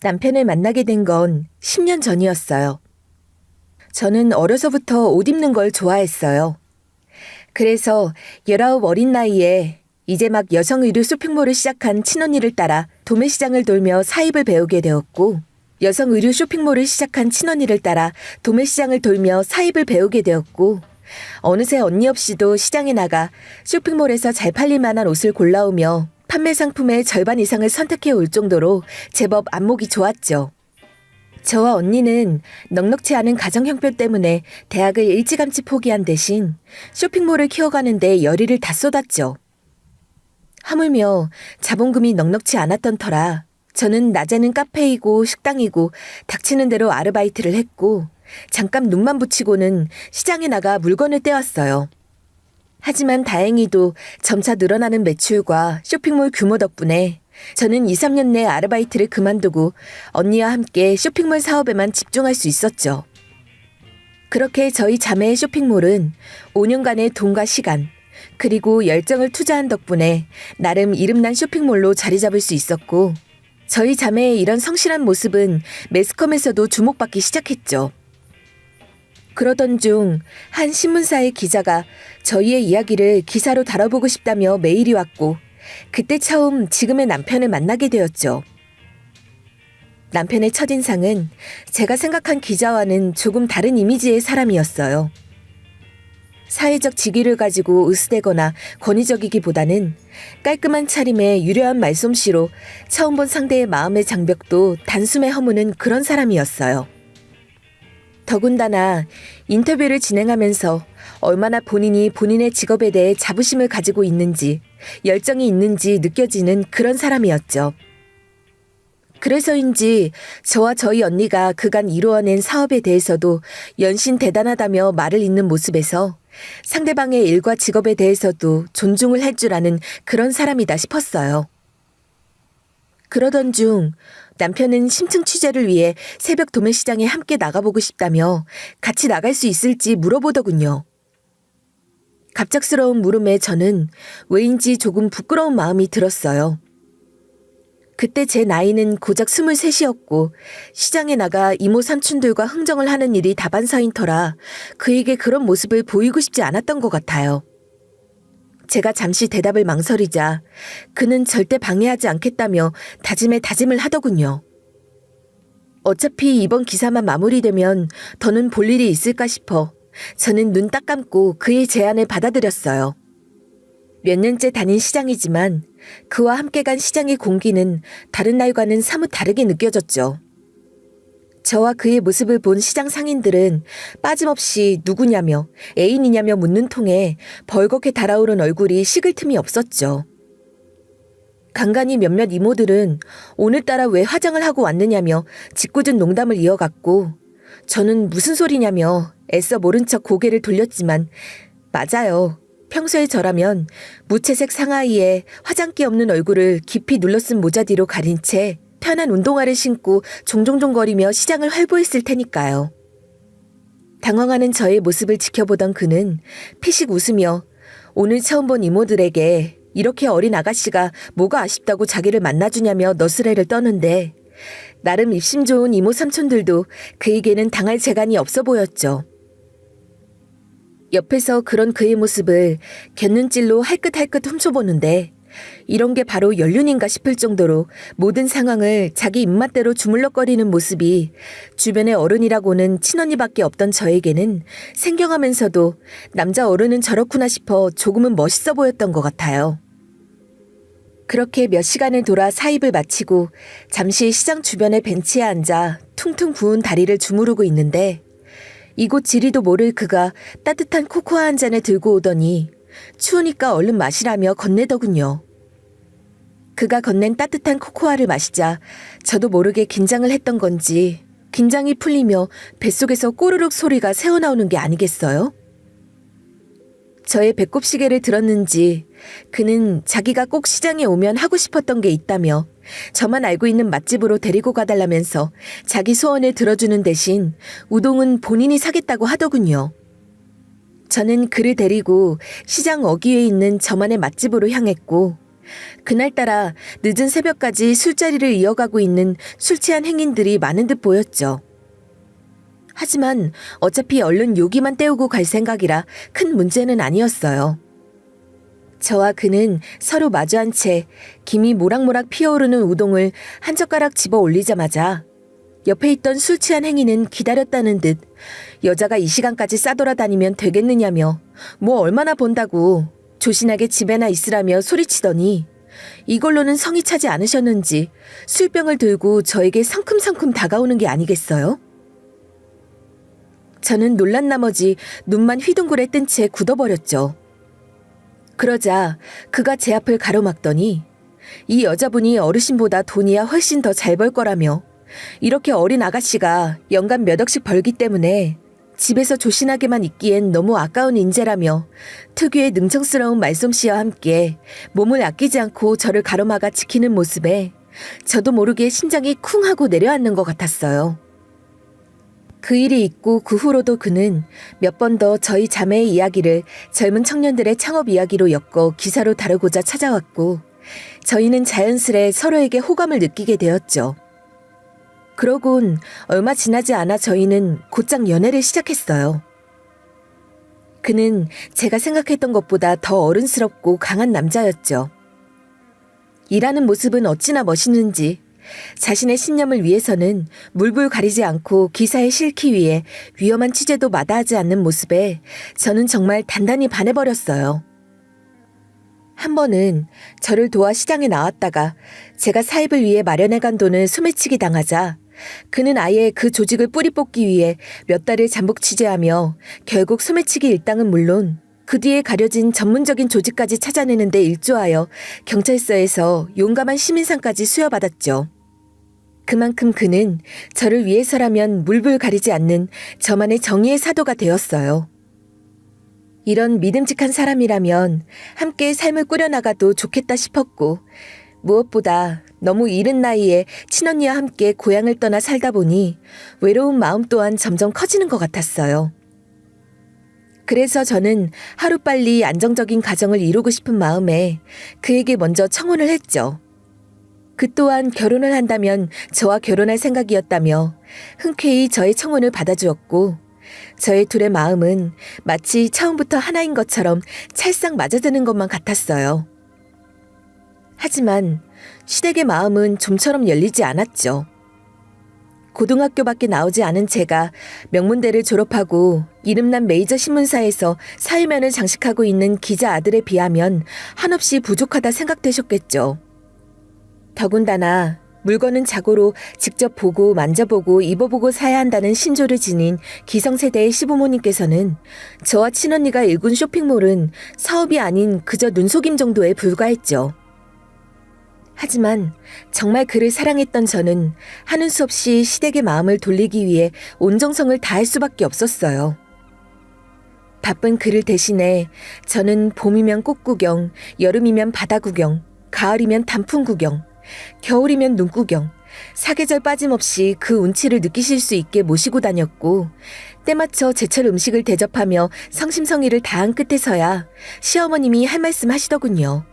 남편을 만나게 된 건 10년 전이었어요. 저는 어려서부터 옷 입는 걸 좋아했어요. 그래서 19 어린 나이에 이제 막 여성 의류 쇼핑몰을 시작한 친언니를 따라 도매시장을 돌며 사입을 배우게 되었고, 여성 의류 쇼핑몰을 시작한 친언니를 따라 도매시장을 돌며 사입을 배우게 되었고, 어느새 언니 없이도 시장에 나가 쇼핑몰에서 잘 팔릴 만한 옷을 골라오며 판매 상품의 절반 이상을 선택해 올 정도로 제법 안목이 좋았죠. 저와 언니는 넉넉지 않은 가정 형편 때문에 대학을 일찌감치 포기한 대신 쇼핑몰을 키워가는데 열의를 다 쏟았죠. 하물며 자본금이 넉넉지 않았던 터라 저는 낮에는 카페이고 식당이고 닥치는 대로 아르바이트를 했고, 잠깐 눈만 붙이고는 시장에 나가 물건을 떼왔어요. 하지만 다행히도 점차 늘어나는 매출과 쇼핑몰 규모 덕분에 저는 2, 3년 내 아르바이트를 그만두고 언니와 함께 쇼핑몰 사업에만 집중할 수 있었죠. 그렇게 저희 자매의 쇼핑몰은 5년간의 돈과 시간, 그리고 열정을 투자한 덕분에 나름 이름난 쇼핑몰로 자리 잡을 수 있었고, 저희 자매의 이런 성실한 모습은 매스컴에서도 주목받기 시작했죠. 그러던 중 한 신문사의 기자가 저희의 이야기를 기사로 다뤄보고 싶다며 메일이 왔고, 그때 처음 지금의 남편을 만나게 되었죠. 남편의 첫인상은 제가 생각한 기자와는 조금 다른 이미지의 사람이었어요. 사회적 직위를 가지고 으스대거나 권위적이기보다는 깔끔한 차림에 유려한 말솜씨로 처음 본 상대의 마음의 장벽도 단숨에 허무는 그런 사람이었어요. 더군다나 인터뷰를 진행하면서 얼마나 본인이 본인의 직업에 대해 자부심을 가지고 있는지, 열정이 있는지 느껴지는 그런 사람이었죠. 그래서인지 저와 저희 언니가 그간 이루어낸 사업에 대해서도 연신 대단하다며 말을 잇는 모습에서 상대방의 일과 직업에 대해서도 존중을 할 줄 아는 그런 사람이다 싶었어요. 그러던 중 남편은 심층 취재를 위해 새벽 도매시장에 함께 나가보고 싶다며 같이 나갈 수 있을지 물어보더군요. 갑작스러운 물음에 저는 왜인지 조금 부끄러운 마음이 들었어요. 그때 제 나이는 고작 23이었고 시장에 나가 이모 삼촌들과 흥정을 하는 일이 다반사인 터라 그에게 그런 모습을 보이고 싶지 않았던 것 같아요. 제가 잠시 대답을 망설이자 그는 절대 방해하지 않겠다며 다짐에 다짐을 하더군요. 어차피 이번 기사만 마무리되면 더는 볼 일이 있을까 싶어 저는 눈 딱 감고 그의 제안을 받아들였어요. 몇 년째 다닌 시장이지만 그와 함께 간 시장의 공기는 다른 날과는 사뭇 다르게 느껴졌죠. 저와 그의 모습을 본 시장 상인들은 빠짐없이 누구냐며 애인이냐며 묻는 통에 벌겋게 달아오른 얼굴이 식을 틈이 없었죠. 간간히 몇몇 이모들은 오늘따라 왜 화장을 하고 왔느냐며 짓궂은 농담을 이어갔고, 저는 무슨 소리냐며 애써 모른 척 고개를 돌렸지만 맞아요. 평소에 저라면 무채색 상하이에 화장기 없는 얼굴을 깊이 눌러쓴 모자 뒤로 가린 채 편한 운동화를 신고 종종종거리며 시장을 활보했을 테니까요. 당황하는 저의 모습을 지켜보던 그는 피식 웃으며 오늘 처음 본 이모들에게 이렇게 어린 아가씨가 뭐가 아쉽다고 자기를 만나주냐며 너스레를 떠는데 나름 입심 좋은 이모 삼촌들도 그에게는 당할 재간이 없어 보였죠. 옆에서 그런 그의 모습을 곁눈질로 할끗할끗 훔쳐보는데 이런 게 바로 연륜인가 싶을 정도로 모든 상황을 자기 입맛대로 주물럭거리는 모습이 주변의 어른이라고는 친언니밖에 없던 저에게는 생경하면서도 남자 어른은 저렇구나 싶어 조금은 멋있어 보였던 것 같아요. 그렇게 몇 시간을 돌아 사입을 마치고 잠시 시장 주변의 벤치에 앉아 퉁퉁 부은 다리를 주무르고 있는데 이곳 지리도 모를 그가 따뜻한 코코아 한 잔을 들고 오더니 추우니까 얼른 마시라며 건네더군요. 그가 건넨 따뜻한 코코아를 마시자 저도 모르게 긴장을 했던 건지 긴장이 풀리며 뱃속에서 꼬르륵 소리가 새어나오는 게 아니겠어요? 저의 배꼽시계를 들었는지 그는 자기가 꼭 시장에 오면 하고 싶었던 게 있다며 저만 알고 있는 맛집으로 데리고 가달라면서 자기 소원을 들어주는 대신 우동은 본인이 사겠다고 하더군요. 저는 그를 데리고 시장 어귀에 있는 저만의 맛집으로 향했고 그날따라 늦은 새벽까지 술자리를 이어가고 있는 술 취한 행인들이 많은 듯 보였죠. 하지만 어차피 얼른 요기만 때우고 갈 생각이라 큰 문제는 아니었어요. 저와 그는 서로 마주한 채 김이 모락모락 피어오르는 우동을 한 젓가락 집어 올리자마자 옆에 있던 술 취한 행인은 기다렸다는 듯 여자가 이 시간까지 싸돌아다니면 되겠느냐며 뭐 얼마나 본다고 조신하게 집에나 있으라며 소리치더니 이걸로는 성이 차지 않으셨는지 술병을 들고 저에게 성큼성큼 다가오는 게 아니겠어요? 저는 놀란 나머지 눈만 휘둥그레 뜬 채 굳어버렸죠. 그러자 그가 제 앞을 가로막더니 이 여자분이 어르신보다 돈이야 훨씬 더 잘 벌 거라며 이렇게 어린 아가씨가 연간 몇 억씩 벌기 때문에 집에서 조신하게만 있기엔 너무 아까운 인재라며 특유의 능청스러운 말솜씨와 함께 몸을 아끼지 않고 저를 가로막아 지키는 모습에 저도 모르게 심장이 쿵 하고 내려앉는 것 같았어요. 그 일이 있고 그 후로도 그는 몇 번 더 저희 자매의 이야기를 젊은 청년들의 창업 이야기로 엮어 기사로 다루고자 찾아왔고 저희는 자연스레 서로에게 호감을 느끼게 되었죠. 그러곤 얼마 지나지 않아 저희는 곧장 연애를 시작했어요. 그는 제가 생각했던 것보다 더 어른스럽고 강한 남자였죠. 일하는 모습은 어찌나 멋있는지 자신의 신념을 위해서는 물불 가리지 않고 기사에 실기 위해 위험한 취재도 마다하지 않는 모습에 저는 정말 단단히 반해버렸어요. 한 번은 저를 도와 시장에 나왔다가 제가 사입을 위해 마련해간 돈을 소매치기 당하자 그는 아예 그 조직을 뿌리 뽑기 위해 몇 달을 잠복 취재하며 결국 소매치기 일당은 물론 그 뒤에 가려진 전문적인 조직까지 찾아내는 데 일조하여 경찰서에서 용감한 시민상까지 수여받았죠. 그만큼 그는 저를 위해서라면 물불 가리지 않는 저만의 정의의 사도가 되었어요. 이런 믿음직한 사람이라면 함께 삶을 꾸려나가도 좋겠다 싶었고 무엇보다 너무 이른 나이에 친언니와 함께 고향을 떠나 살다 보니 외로운 마음 또한 점점 커지는 것 같았어요. 그래서 저는 하루빨리 안정적인 가정을 이루고 싶은 마음에 그에게 먼저 청혼을 했죠. 그 또한 결혼을 한다면 저와 결혼할 생각이었다며 흔쾌히 저의 청혼을 받아주었고 저희 둘의 마음은 마치 처음부터 하나인 것처럼 찰싹 맞아드는 것만 같았어요. 하지만 시댁의 마음은 좀처럼 열리지 않았죠. 고등학교밖에 나오지 않은 제가 명문대를 졸업하고 이름난 메이저 신문사에서 사회면을 장식하고 있는 기자 아들에 비하면 한없이 부족하다 생각되셨겠죠. 더군다나 물건은 자고로 직접 보고 만져보고 입어보고 사야 한다는 신조를 지닌 기성세대의 시부모님께서는 저와 친언니가 일군 쇼핑몰은 사업이 아닌 그저 눈속임 정도에 불과했죠. 하지만 정말 그를 사랑했던 저는 하는 수 없이 시댁의 마음을 돌리기 위해 온 정성을 다할 수밖에 없었어요. 바쁜 그를 대신해 저는 봄이면 꽃 구경, 여름이면 바다 구경, 가을이면 단풍 구경, 겨울이면 눈 구경, 사계절 빠짐없이 그 운치를 느끼실 수 있게 모시고 다녔고 때맞춰 제철 음식을 대접하며 성심성의를 다한 끝에서야 시어머님이 할 말씀 하시더군요.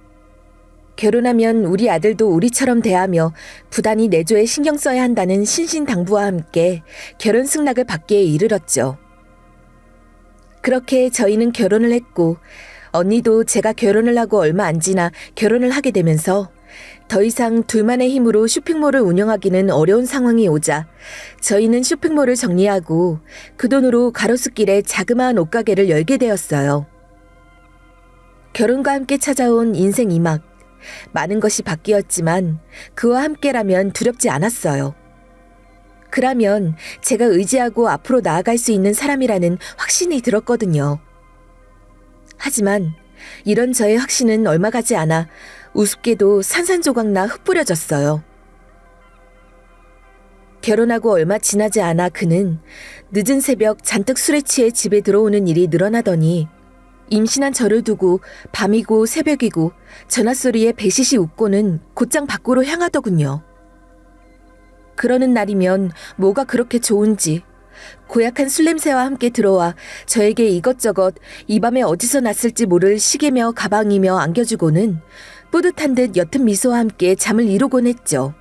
결혼하면 우리 아들도 우리처럼 대하며 부단히 내조에 신경 써야 한다는 신신당부와 함께 결혼 승낙을 받기에 이르렀죠. 그렇게 저희는 결혼을 했고 언니도 제가 결혼을 하고 얼마 안 지나 결혼을 하게 되면서 더 이상 둘만의 힘으로 쇼핑몰을 운영하기는 어려운 상황이 오자 저희는 쇼핑몰을 정리하고 그 돈으로 가로수길에 자그마한 옷가게를 열게 되었어요. 결혼과 함께 찾아온 인생 2막, 많은 것이 바뀌었지만 그와 함께라면 두렵지 않았어요. 그라면 제가 의지하고 앞으로 나아갈 수 있는 사람이라는 확신이 들었거든요. 하지만 이런 저의 확신은 얼마 가지 않아 우습게도 산산조각나 흩뿌려졌어요. 결혼하고 얼마 지나지 않아 그는 늦은 새벽 잔뜩 술에 취해 집에 들어오는 일이 늘어나더니 임신한 저를 두고 밤이고 새벽이고 전화소리에 배시시 웃고는 곧장 밖으로 향하더군요. 그러는 날이면 뭐가 그렇게 좋은지 고약한 술냄새와 함께 들어와 저에게 이것저것 이 밤에 어디서 났을지 모를 시계며 가방이며 안겨주고는 뿌듯한 듯 옅은 미소와 함께 잠을 이루곤 했죠.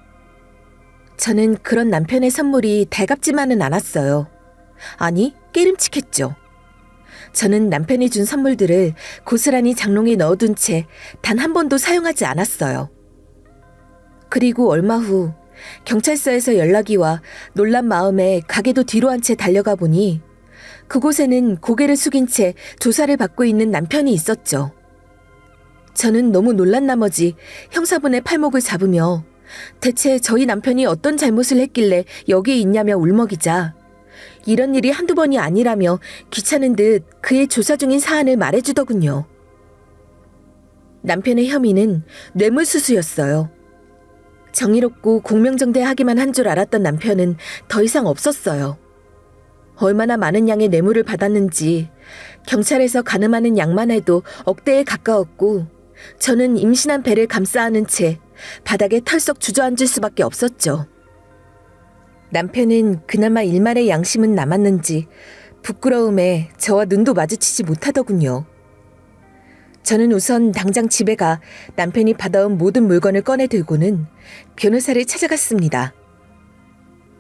저는 그런 남편의 선물이 달갑지만은 않았어요. 아니, 깨름칙했죠. 저는 남편이 준 선물들을 고스란히 장롱에 넣어둔 채 단 한 번도 사용하지 않았어요. 그리고 얼마 후 경찰서에서 연락이 와 놀란 마음에 가게도 뒤로 한 채 달려가 보니 그곳에는 고개를 숙인 채 조사를 받고 있는 남편이 있었죠. 저는 너무 놀란 나머지 형사분의 팔목을 잡으며 대체 저희 남편이 어떤 잘못을 했길래 여기에 있냐며 울먹이자 이런 일이 한두 번이 아니라며 귀찮은 듯 그의 조사 중인 사안을 말해주더군요. 남편의 혐의는 뇌물수수였어요. 정의롭고 공명정대하기만 한 줄 알았던 남편은 더 이상 없었어요. 얼마나 많은 양의 뇌물을 받았는지 경찰에서 가늠하는 양만 해도 억대에 가까웠고 저는 임신한 배를 감싸 안은 채 바닥에 털썩 주저앉을 수밖에 없었죠. 남편은 그나마 일말의 양심은 남았는지 부끄러움에 저와 눈도 마주치지 못하더군요. 저는 우선 당장 집에 가 남편이 받아온 모든 물건을 꺼내 들고는 변호사를 찾아갔습니다.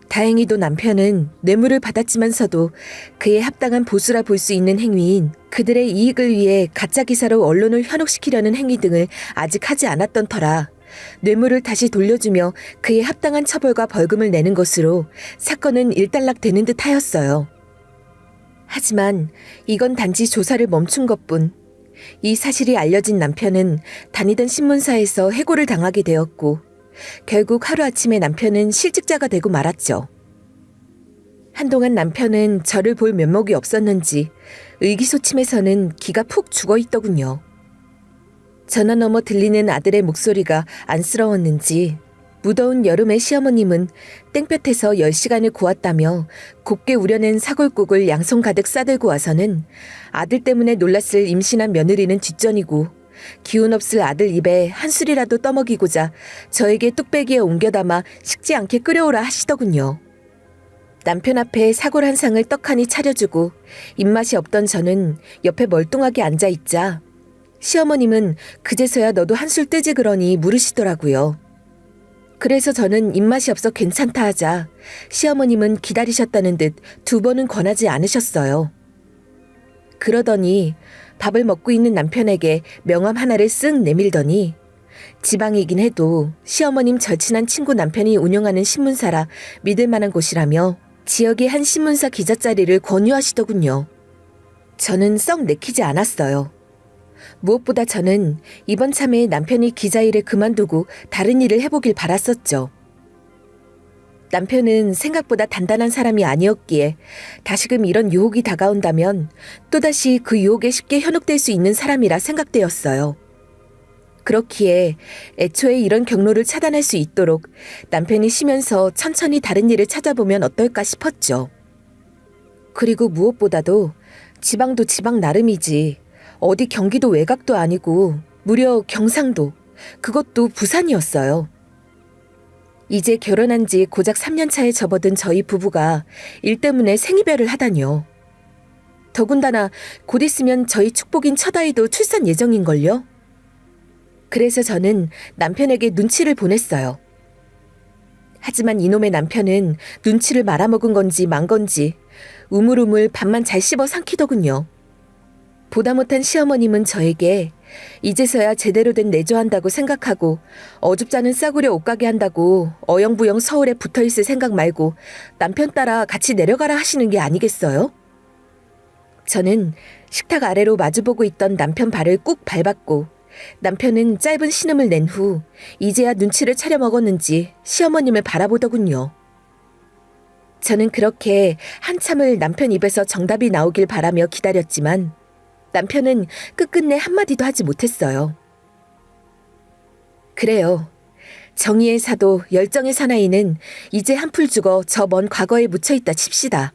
다행히도 남편은 뇌물을 받았지만서도 그에 합당한 보수라 볼 수 있는 행위인 그들의 이익을 위해 가짜 기사로 언론을 현혹시키려는 행위 등을 아직 하지 않았던 터라 뇌물을 다시 돌려주며 그에 합당한 처벌과 벌금을 내는 것으로 사건은 일단락되는 듯 하였어요. 하지만 이건 단지 조사를 멈춘 것뿐. 이 사실이 알려진 남편은 다니던 신문사에서 해고를 당하게 되었고 결국 하루아침에 남편은 실직자가 되고 말았죠. 한동안 남편은 저를 볼 면목이 없었는지 의기소침해서는 기가 푹 죽어있더군요. 전화 너머 들리는 아들의 목소리가 안쓰러웠는지 무더운 여름에 시어머님은 땡볕에서 10시간을 고왔다며 곱게 우려낸 사골국을 양손 가득 싸들고 와서는 아들 때문에 놀랐을 임신한 며느리는 뒷전이고 기운 없을 아들 입에 한 술이라도 떠먹이고자 저에게 뚝배기에 옮겨 담아 식지 않게 끓여오라 하시더군요. 남편 앞에 사골 한 상을 떡하니 차려주고 입맛이 없던 저는 옆에 멀뚱하게 앉아있자 시어머님은 그제서야 너도 한술 뜨지 그러니 물으시더라고요. 그래서 저는 입맛이 없어 괜찮다 하자 시어머님은 기다리셨다는 듯 2번은 권하지 않으셨어요. 그러더니 밥을 먹고 있는 남편에게 명함 하나를 쓱 내밀더니 지방이긴 해도 시어머님 절친한 친구 남편이 운영하는 신문사라 믿을 만한 곳이라며 지역의 한 신문사 기자 자리를 권유하시더군요. 저는 썩 내키지 않았어요. 무엇보다 저는 이번 참에 남편이 기자 일을 그만두고 다른 일을 해보길 바랐었죠. 남편은 생각보다 단단한 사람이 아니었기에 다시금 이런 유혹이 다가온다면 또다시 그 유혹에 쉽게 현혹될 수 있는 사람이라 생각되었어요. 그렇기에 애초에 이런 경로를 차단할 수 있도록 남편이 쉬면서 천천히 다른 일을 찾아보면 어떨까 싶었죠. 그리고 무엇보다도 지방도 지방 나름이지 어디 경기도 외곽도 아니고 무려 경상도, 그것도 부산이었어요. 이제 결혼한 지 고작 3년 차에 접어든 저희 부부가 일 때문에 생이별을 하다니요. 더군다나 곧 있으면 저희 축복인 첫 아이도 출산 예정인걸요. 그래서 저는 남편에게 눈치를 보냈어요. 하지만 이놈의 남편은 눈치를 말아먹은 건지 만 건지 우물우물 밥만 잘 씹어 삼키더군요. 보다 못한 시어머님은 저에게 이제서야 제대로 된 내조한다고 생각하고 어줍잖은 싸구려 옷가게 한다고 어영부영 서울에 붙어있을 생각 말고 남편 따라 같이 내려가라 하시는 게 아니겠어요? 저는 식탁 아래로 마주보고 있던 남편 발을 꾹 밟았고 남편은 짧은 신음을 낸 후 이제야 눈치를 차려먹었는지 시어머님을 바라보더군요. 저는 그렇게 한참을 남편 입에서 정답이 나오길 바라며 기다렸지만 남편은 끝끝내 한마디도 하지 못했어요. 그래요. 정의의 사도 열정의 사나이는 이제 한풀 죽어 저 먼 과거에 묻혀있다 칩시다.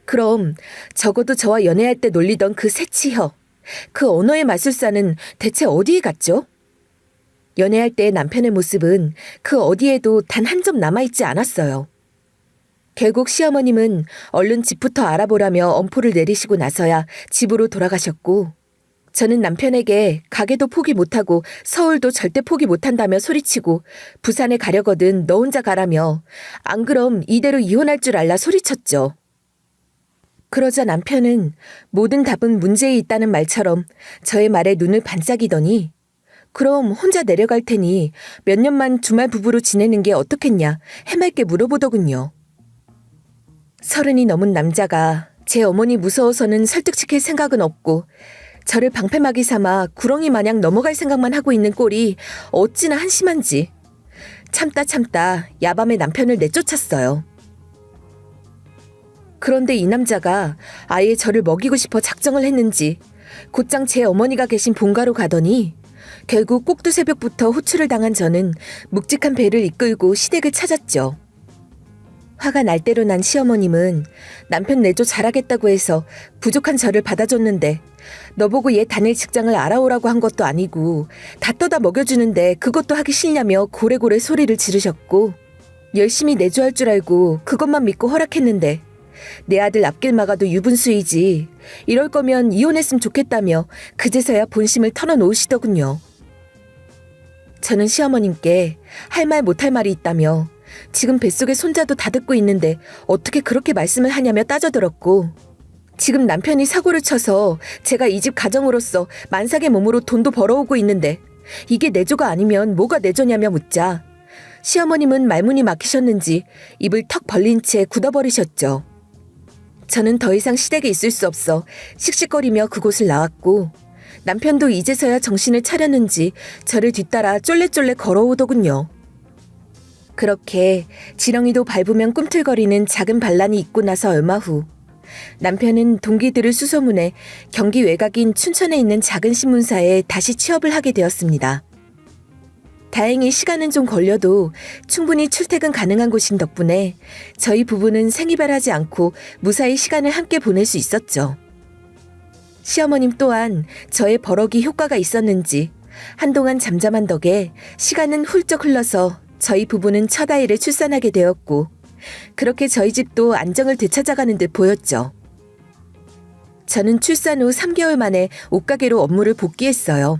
그럼 적어도 저와 연애할 때 놀리던 그 새치혀, 그 언어의 마술사는 대체 어디에 갔죠? 연애할 때의 남편의 모습은 그 어디에도 단 한 점 남아있지 않았어요. 결국 시어머님은 얼른 집부터 알아보라며 엄포를 내리시고 나서야 집으로 돌아가셨고 저는 남편에게 가게도 포기 못하고 서울도 절대 포기 못한다며 소리치고 부산에 가려거든 너 혼자 가라며 안 그럼 이대로 이혼할 줄 알라 소리쳤죠. 그러자 남편은 모든 답은 문제에 있다는 말처럼 저의 말에 눈을 반짝이더니 그럼 혼자 내려갈 테니 몇 년만 주말 부부로 지내는 게 어떻겠냐 해맑게 물어보더군요. 30이 넘은 남자가 제 어머니 무서워서는 설득시킬 생각은 없고 저를 방패막이 삼아 구렁이 마냥 넘어갈 생각만 하고 있는 꼴이 어찌나 한심한지 참다 야밤에 남편을 내쫓았어요. 그런데 이 남자가 아예 저를 먹이고 싶어 작정을 했는지 곧장 제 어머니가 계신 본가로 가더니 결국 꼭두새벽부터 호출을 당한 저는 묵직한 배를 이끌고 시댁을 찾았죠. 화가 날 대로 난 시어머님은 남편 내조 잘하겠다고 해서 부족한 저를 받아줬는데 너보고 얘 다닐 직장을 알아오라고 한 것도 아니고 다 떠다 먹여주는데 그것도 하기 싫냐며 고래고래 소리를 지르셨고 열심히 내조할 줄 알고 그것만 믿고 허락했는데 내 아들 앞길 막아도 유분수이지 이럴 거면 이혼했으면 좋겠다며 그제서야 본심을 털어놓으시더군요. 저는 시어머님께 할 말 못할 말이 있다며 지금 뱃속에 손자도 다 듣고 있는데 어떻게 그렇게 말씀을 하냐며 따져들었고 지금 남편이 사고를 쳐서 제가 이 집 가정으로서 만삭의 몸으로 돈도 벌어오고 있는데 이게 내조가 아니면 뭐가 내조냐며 묻자 시어머님은 말문이 막히셨는지 입을 턱 벌린 채 굳어버리셨죠. 저는 더 이상 시댁에 있을 수 없어 씩씩거리며 그곳을 나왔고 남편도 이제서야 정신을 차렸는지 저를 뒤따라 쫄래쫄래 걸어오더군요. 그렇게 지렁이도 밟으면 꿈틀거리는 작은 반란이 있고 나서 얼마 후 남편은 동기들을 수소문해 경기 외곽인 춘천에 있는 작은 신문사에 다시 취업을 하게 되었습니다. 다행히 시간은 좀 걸려도 충분히 출퇴근 가능한 곳인 덕분에 저희 부부는 생이별하지 않고 무사히 시간을 함께 보낼 수 있었죠. 시어머님 또한 저의 버럭이 효과가 있었는지 한동안 잠잠한 덕에 시간은 훌쩍 흘러서 저희 부부는 첫 아이를 출산하게 되었고 그렇게 저희 집도 안정을 되찾아가는 듯 보였죠. 저는 출산 후 3개월 만에 옷가게로 업무를 복귀했어요.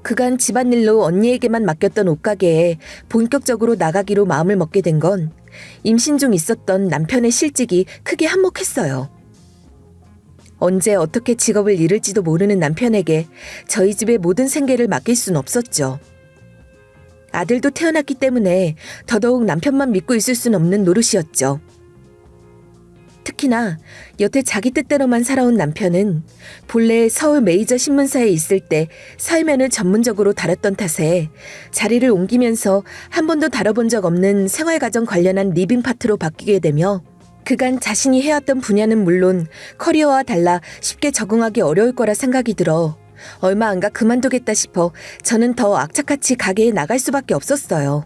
그간 집안일로 언니에게만 맡겼던 옷가게에 본격적으로 나가기로 마음을 먹게 된 건 임신 중 있었던 남편의 실직이 크게 한몫했어요. 언제 어떻게 직업을 잃을지도 모르는 남편에게 저희 집의 모든 생계를 맡길 순 없었죠. 아들도 태어났기 때문에 더더욱 남편만 믿고 있을 순 없는 노릇이었죠. 특히나 여태 자기 뜻대로만 살아온 남편은 본래 서울 메이저 신문사에 있을 때 사회면을 전문적으로 다뤘던 탓에 자리를 옮기면서 한 번도 다뤄본 적 없는 생활가정 관련한 리빙 파트로 바뀌게 되며 그간 자신이 해왔던 분야는 물론 커리어와 달라 쉽게 적응하기 어려울 거라 생각이 들어 얼마 안 가 그만두겠다 싶어 저는 더 악착같이 가게에 나갈 수밖에 없었어요.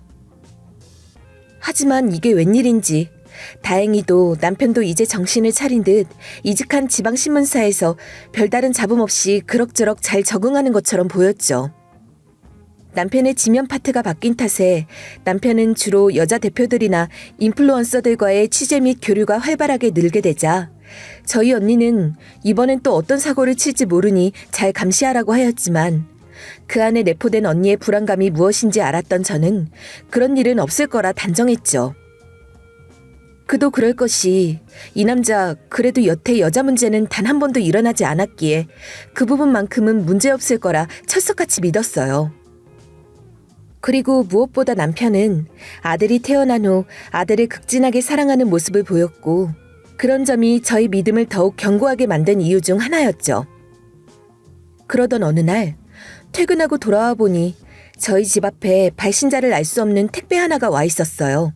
하지만 이게 웬일인지 다행히도 남편도 이제 정신을 차린 듯 이직한 지방신문사에서 별다른 잡음 없이 그럭저럭 잘 적응하는 것처럼 보였죠. 남편의 지면 파트가 바뀐 탓에 남편은 주로 여자 대표들이나 인플루언서들과의 취재 및 교류가 활발하게 늘게 되자 저희 언니는 이번엔 또 어떤 사고를 칠지 모르니 잘 감시하라고 하였지만 그 안에 내포된 언니의 불안감이 무엇인지 알았던 저는 그런 일은 없을 거라 단정했죠. 그도 그럴 것이 이 남자 그래도 여태 여자 문제는 단 한 번도 일어나지 않았기에 그 부분만큼은 문제없을 거라 철석같이 믿었어요. 그리고 무엇보다 남편은 아들이 태어난 후 아들을 극진하게 사랑하는 모습을 보였고 그런 점이 저희 믿음을 더욱 견고하게 만든 이유 중 하나였죠. 그러던 어느 날 퇴근하고 돌아와 보니 저희 집 앞에 발신자를 알 수 없는 택배 하나가 와 있었어요.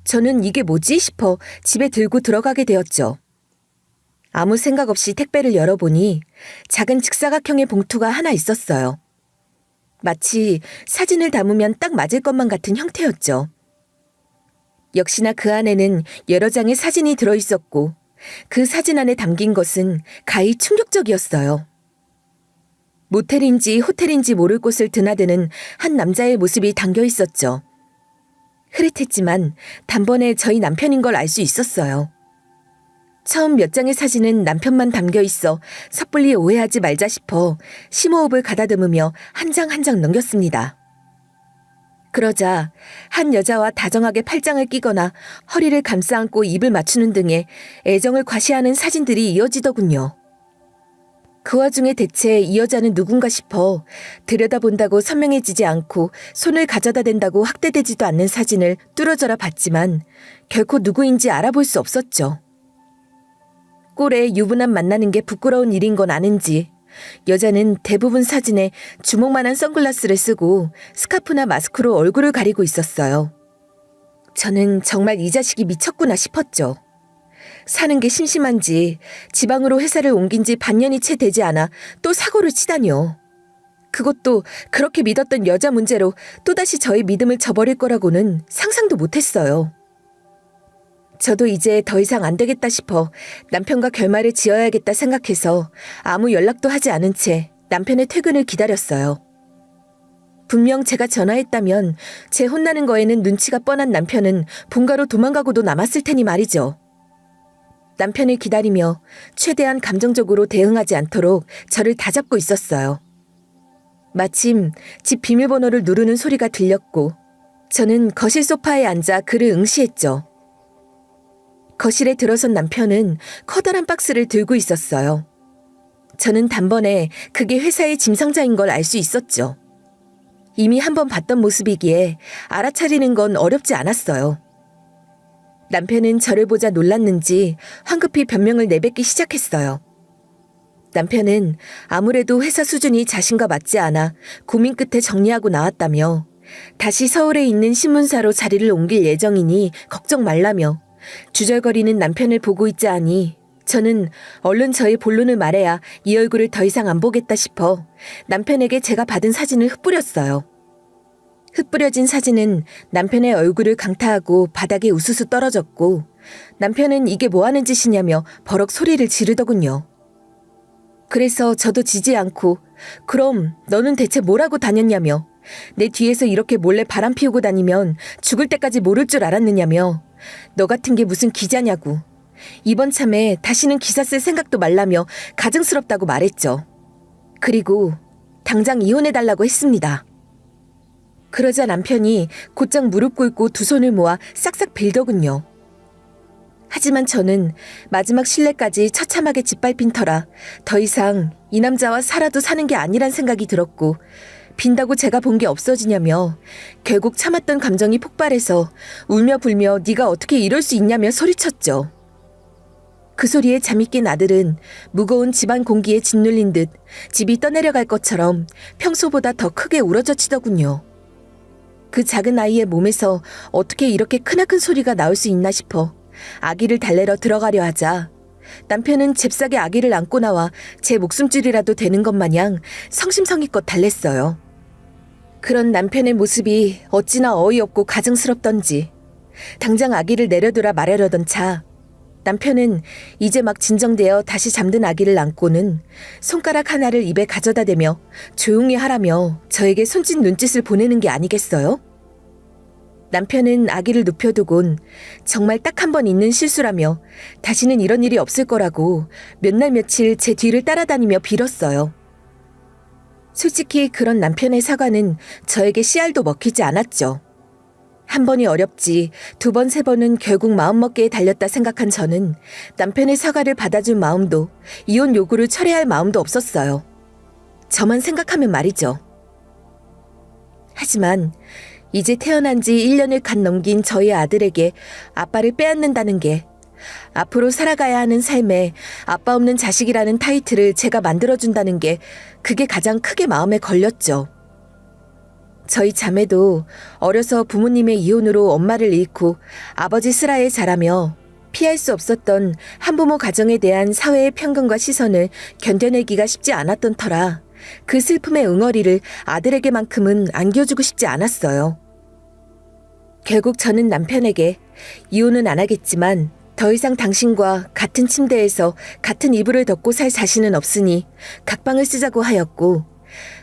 저는 이게 뭐지 싶어 집에 들고 들어가게 되었죠. 아무 생각 없이 택배를 열어보니 작은 직사각형의 봉투가 하나 있었어요. 마치 사진을 담으면 딱 맞을 것만 같은 형태였죠. 역시나 그 안에는 여러 장의 사진이 들어있었고 그 사진 안에 담긴 것은 가히 충격적이었어요. 모텔인지 호텔인지 모를 곳을 드나드는 한 남자의 모습이 담겨 있었죠. 흐릿했지만 단번에 저희 남편인 걸 알 수 있었어요. 처음 몇 장의 사진은 남편만 담겨 있어 섣불리 오해하지 말자 싶어 심호흡을 가다듬으며 한 장 한 장 넘겼습니다. 그러자 한 여자와 다정하게 팔짱을 끼거나 허리를 감싸 안고 입을 맞추는 등의 애정을 과시하는 사진들이 이어지더군요. 그 와중에 대체 이 여자는 누군가 싶어 들여다본다고 선명해지지 않고 손을 가져다 댄다고 확대되지도 않는 사진을 뚫어져라 봤지만 결코 누구인지 알아볼 수 없었죠. 꼴에 유부남 만나는 게 부끄러운 일인 건 아는지 여자는 대부분 사진에 주먹만한 선글라스를 쓰고 스카프나 마스크로 얼굴을 가리고 있었어요. 저는 정말 이 자식이 미쳤구나 싶었죠. 사는 게 심심한지 지방으로 회사를 옮긴 지 반년이 채 되지 않아 또 사고를 치다니요. 그것도 그렇게 믿었던 여자 문제로 또다시 저의 믿음을 저버릴 거라고는 상상도 못했어요. 저도 이제 더 이상 안 되겠다 싶어 남편과 결말을 지어야겠다 생각해서 아무 연락도 하지 않은 채 남편의 퇴근을 기다렸어요. 분명 제가 전화했다면 제 혼나는 거에는 눈치가 뻔한 남편은 본가로 도망가고도 남았을 테니 말이죠. 남편을 기다리며 최대한 감정적으로 대응하지 않도록 저를 다잡고 있었어요. 마침 집 비밀번호를 누르는 소리가 들렸고 저는 거실 소파에 앉아 그를 응시했죠. 거실에 들어선 남편은 커다란 박스를 들고 있었어요. 저는 단번에 그게 회사의 짐 상자인 걸 알 수 있었죠. 이미 한번 봤던 모습이기에 알아차리는 건 어렵지 않았어요. 남편은 저를 보자 놀랐는지 황급히 변명을 내뱉기 시작했어요. 남편은 아무래도 회사 수준이 자신과 맞지 않아 고민 끝에 정리하고 나왔다며 다시 서울에 있는 신문사로 자리를 옮길 예정이니 걱정 말라며 주절거리는 남편을 보고 있자 하니 저는 얼른 저의 본론을 말해야 이 얼굴을 더 이상 안 보겠다 싶어 남편에게 제가 받은 사진을 흩뿌렸어요. 흩뿌려진 사진은 남편의 얼굴을 강타하고 바닥에 우수수 떨어졌고 남편은 이게 뭐하는 짓이냐며 버럭 소리를 지르더군요. 그래서 저도 지지 않고 그럼 너는 대체 뭐라고 다녔냐며 내 뒤에서 이렇게 몰래 바람 피우고 다니면 죽을 때까지 모를 줄 알았느냐며 너 같은 게 무슨 기자냐고 이번 참에 다시는 기사 쓸 생각도 말라며 가증스럽다고 말했죠. 그리고 당장 이혼해달라고 했습니다. 그러자 남편이 곧장 무릎 꿇고 두 손을 모아 싹싹 빌더군요. 하지만 저는 마지막 신뢰까지 처참하게 짓밟힌 터라 더 이상 이 남자와 살아도 사는 게 아니란 생각이 들었고 빈다고 제가 본 게 없어지냐며 결국 참았던 감정이 폭발해서 울며 불며 네가 어떻게 이럴 수 있냐며 소리쳤죠. 그 소리에 잠이 깬 아들은 무거운 집안 공기에 짓눌린 듯 집이 떠내려갈 것처럼 평소보다 더 크게 울어젖히더군요. 그 작은 아이의 몸에서 어떻게 이렇게 크나큰 소리가 나올 수 있나 싶어 아기를 달래러 들어가려 하자 남편은 잽싸게 아기를 안고 나와 제 목숨줄이라도 되는 것 마냥 성심성의껏 달랬어요. 그런 남편의 모습이 어찌나 어이없고 가증스럽던지 당장 아기를 내려두라 말하려던 차 남편은 이제 막 진정되어 다시 잠든 아기를 안고는 손가락 하나를 입에 가져다 대며 조용히 하라며 저에게 손짓 눈짓을 보내는 게 아니겠어요? 남편은 아기를 눕혀두곤 정말 딱 한 번 있는 실수라며 다시는 이런 일이 없을 거라고 몇 날 며칠 제 뒤를 따라다니며 빌었어요. 솔직히 그런 남편의 사과는 저에게 씨알도 먹히지 않았죠. 한 번이 어렵지 두 번, 세 번은 결국 마음먹기에 달렸다 생각한 저는 남편의 사과를 받아줄 마음도 이혼 요구를 철회할 마음도 없었어요. 저만 생각하면 말이죠. 하지만 이제 태어난 지 1년을 갓 넘긴 저희 아들에게 아빠를 빼앗는다는 게 앞으로 살아가야 하는 삶에 아빠 없는 자식이라는 타이틀을 제가 만들어준다는 게 그게 가장 크게 마음에 걸렸죠. 저희 자매도 어려서 부모님의 이혼으로 엄마를 잃고 아버지 슬하에 자라며 피할 수 없었던 한부모 가정에 대한 사회의 편견과 시선을 견뎌내기가 쉽지 않았던 터라 그 슬픔의 응어리를 아들에게만큼은 안겨주고 싶지 않았어요. 결국 저는 남편에게 이혼은 안 하겠지만 더 이상 당신과 같은 침대에서 같은 이불을 덮고 살 자신은 없으니 각방을 쓰자고 하였고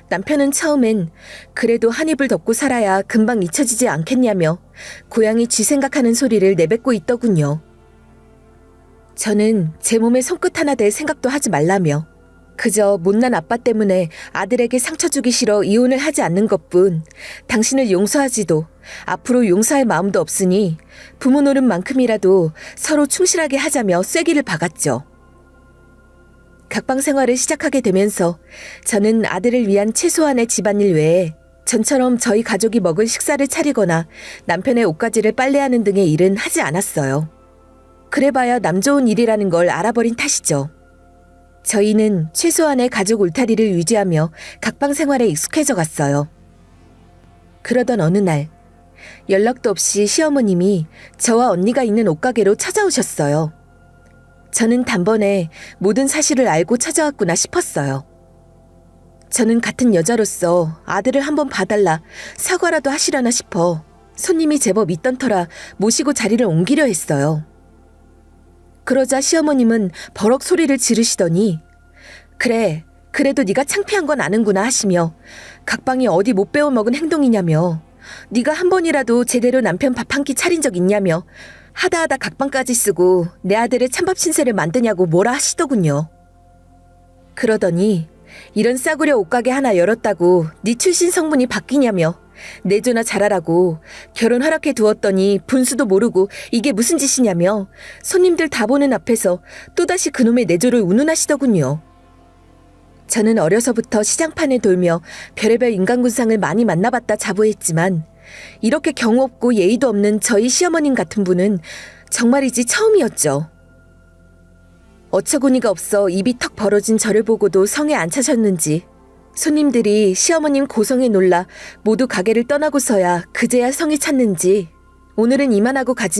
남편은 처음엔 그래도 한 이불 덮고 살아야 금방 잊혀지지 않겠냐며 고양이 쥐 생각하는 소리를 내뱉고 있더군요. 저는 제 몸에 손끝 하나 댈 생각도 하지 말라며 그저 못난 아빠 때문에 아들에게 상처 주기 싫어 이혼을 하지 않는 것뿐 당신을 용서하지도 앞으로 용서할 마음도 없으니 부모 노릇만큼이라도 서로 충실하게 하자며 쐐기를 박았죠. 각방 생활을 시작하게 되면서 저는 아들을 위한 최소한의 집안일 외에 전처럼 저희 가족이 먹을 식사를 차리거나 남편의 옷가지를 빨래하는 등의 일은 하지 않았어요. 그래봐야 남 좋은 일이라는 걸 알아버린 탓이죠. 저희는 최소한의 가족 울타리를 유지하며 각방 생활에 익숙해져 갔어요. 그러던 어느 날 연락도 없이 시어머님이 저와 언니가 있는 옷가게로 찾아오셨어요. 저는 단번에 모든 사실을 알고 찾아왔구나 싶었어요. 저는 같은 여자로서 아들을 한번 봐달라 사과라도 하시려나 싶어 손님이 제법 있던 터라 모시고 자리를 옮기려 했어요. 그러자 시어머님은 버럭 소리를 지르시더니 그래, 그래도 네가 창피한 건 아는구나 하시며 각방이 어디 못 배워먹은 행동이냐며 네가 한 번이라도 제대로 남편 밥 한 끼 차린 적 있냐며 하다하다 각방까지 쓰고 내 아들을 찬밥 신세를 만드냐고 뭐라 하시더군요. 그러더니 이런 싸구려 옷가게 하나 열었다고 네 출신 성분이 바뀌냐며 내조나 잘하라고 결혼 허락해 두었더니 분수도 모르고 이게 무슨 짓이냐며 손님들 다 보는 앞에서 또다시 그놈의 내조를 운운하시더군요. 저는 어려서부터 시장판을 돌며 별의별 인간군상을 많이 만나봤다 자부했지만 이렇게 경우 없고 예의도 없는 저희 시어머님 같은 분은 정말이지 처음이었죠. 어처구니가 없어 입이 턱 벌어진 저를 보고도 성에 안 차셨는지 손님들이 시어머님 고성에 놀라 모두 가게를 떠나고서야 그제야 성에 찼는지 오늘은 이만하고 가지